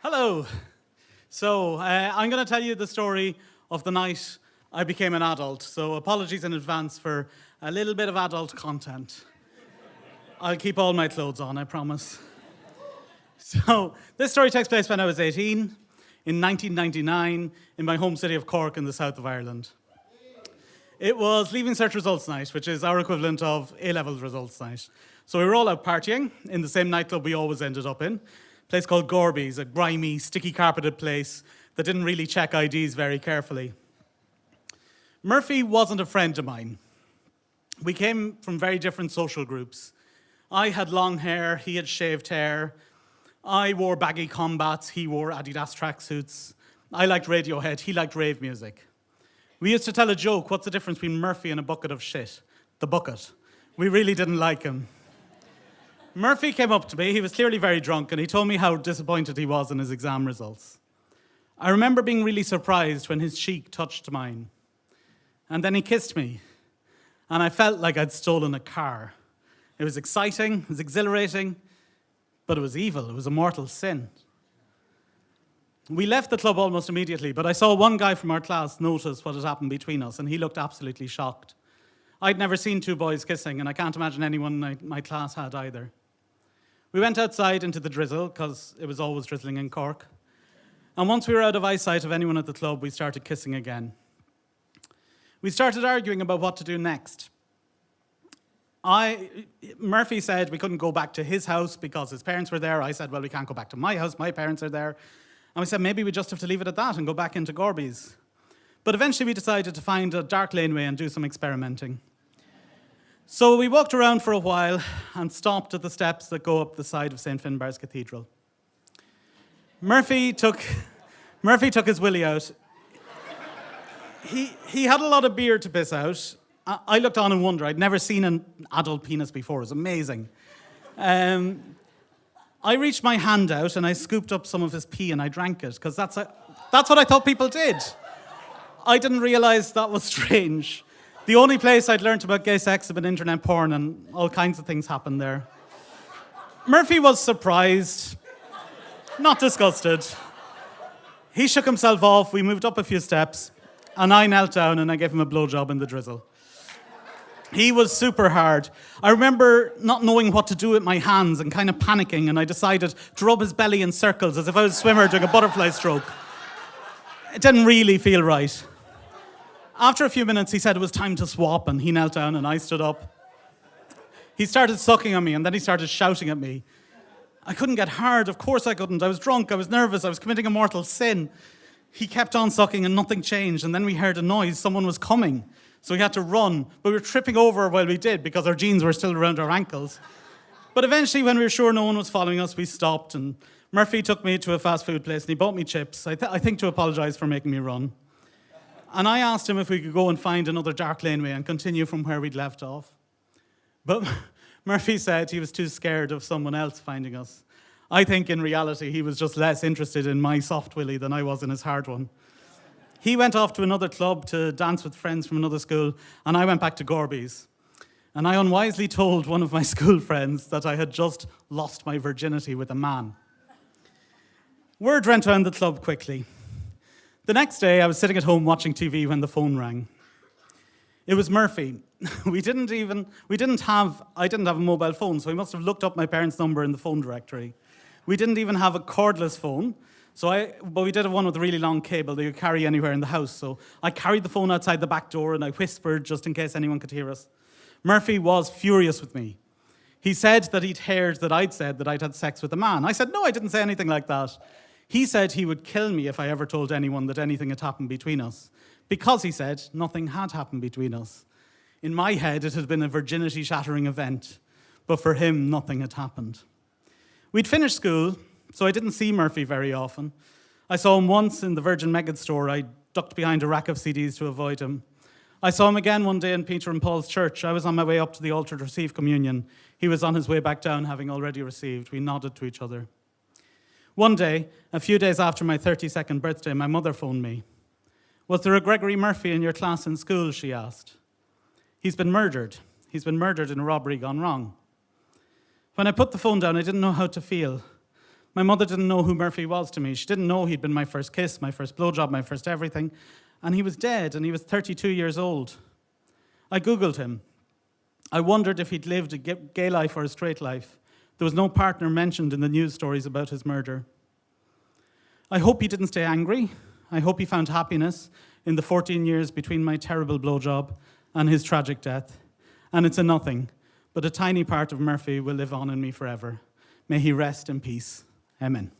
Hello. I'm going to tell you the story of the night I became an adult. So apologies in advance for a little bit of adult content. I'll keep all my clothes on, I promise. So this story takes place when I was 18 in 1999 in my home city of Cork in the south of Ireland. It was Leaving Cert results night, which is our equivalent of A-level results night. So we were all out partying in the same nightclub we always ended up in, a place called Gorby's, a grimy, sticky carpeted place that didn't really check IDs very carefully. Murphy wasn't a friend of mine. We came from very different social groups. I had long hair, he had shaved hair. I wore baggy combats, he wore Adidas tracksuits. I liked Radiohead, he liked rave music. We used to tell a joke, what's the difference between Murphy and a bucket of shit? The bucket. We really didn't like him. Murphy came up to me, he was clearly very drunk, and he told me how disappointed he was in his exam results. I remember being really surprised when his cheek touched mine. And then he kissed me, and I felt like I'd stolen a car. It was exciting, it was exhilarating, but it was evil, it was a mortal sin. We left the club almost immediately, but I saw one guy from our class notice what had happened between us, and he looked absolutely shocked. I'd never seen two boys kissing, and I can't imagine anyone in my class had either. We went outside into the drizzle, because it was always drizzling in Cork. And once we were out of eyesight of anyone at the club, we started kissing again. We started arguing about what to do next. Murphy said we couldn't go back to his house because his parents were there. I said, well, we can't go back to my house, my parents are there. And we said, maybe we just have to leave it at that and go back into Gorby's. But eventually we decided to find a dark laneway and do some experimenting. So we walked around for a while and stopped at the steps that go up the side of St. Finbarr's Cathedral. Murphy took his willy out. He had a lot of beer to piss out. I looked on in wonder. I'd never seen an adult penis before. It was amazing. I reached my hand out and I scooped up some of his pee and I drank it, because that's what I thought people did. I didn't realize that was strange. The only place I'd learnt about gay sex had been internet porn, and all kinds of things happened there. Murphy was surprised, not disgusted. He shook himself off, we moved up a few steps, and I knelt down and I gave him a blowjob in the drizzle. He was super hard. I remember not knowing what to do with my hands and kind of panicking, and I decided to rub his belly in circles as if I was a swimmer doing a butterfly stroke. It didn't really feel right. After a few minutes, he said it was time to swap, and he knelt down and I stood up. He started sucking on me, and then he started shouting at me. I couldn't get hard, of course I couldn't. I was drunk, I was nervous, I was committing a mortal sin. He kept on sucking and nothing changed, and then we heard a noise, someone was coming. So we had to run, but we were tripping over while we did because our jeans were still around our ankles. But eventually, when we were sure no one was following us, we stopped, and Murphy took me to a fast food place and he bought me chips, I think to apologise for making me run. And I asked him if we could go and find another dark laneway and continue from where we'd left off. But Murphy said he was too scared of someone else finding us. I think in reality he was just less interested in my soft willy than I was in his hard one. He went off to another club to dance with friends from another school, and I went back to Gorby's. And I unwisely told one of my school friends that I had just lost my virginity with a man. Word went around the club quickly. The next day, I was sitting at home watching TV when the phone rang. It was Murphy. I didn't have a mobile phone, so he must have looked up my parents' number in the phone directory. We didn't even have a cordless phone. But we did have one with a really long cable that you could carry anywhere in the house. So I carried the phone outside the back door and I whispered just in case anyone could hear us. Murphy was furious with me. He said that he'd heard that I'd said that I'd had sex with a man. I said, no, I didn't say anything like that. He said he would kill me if I ever told anyone that anything had happened between us. Because, he said, nothing had happened between us. In my head, it had been a virginity-shattering event. But for him, nothing had happened. We'd finished school, so I didn't see Murphy very often. I saw him once in the Virgin Megad store. I ducked behind a rack of CDs to avoid him. I saw him again one day in Peter and Paul's church. I was on my way up to the altar to receive communion. He was on his way back down, having already received. We nodded to each other. One day, a few days after my 32nd birthday, my mother phoned me. Was there a Gregory Murphy in your class in school, she asked. He's been murdered. He's been murdered in a robbery gone wrong. When I put the phone down, I didn't know how to feel. My mother didn't know who Murphy was to me. She didn't know he'd been my first kiss, my first blowjob, my first everything. And he was dead, and he was 32 years old. I Googled him. I wondered if he'd lived a gay life or a straight life. There was no partner mentioned in the news stories about his murder. I hope he didn't stay angry. I hope he found happiness in the 14 years between my terrible blowjob and his tragic death. And it's a nothing, but a tiny part of Murphy will live on in me forever. May he rest in peace. Amen.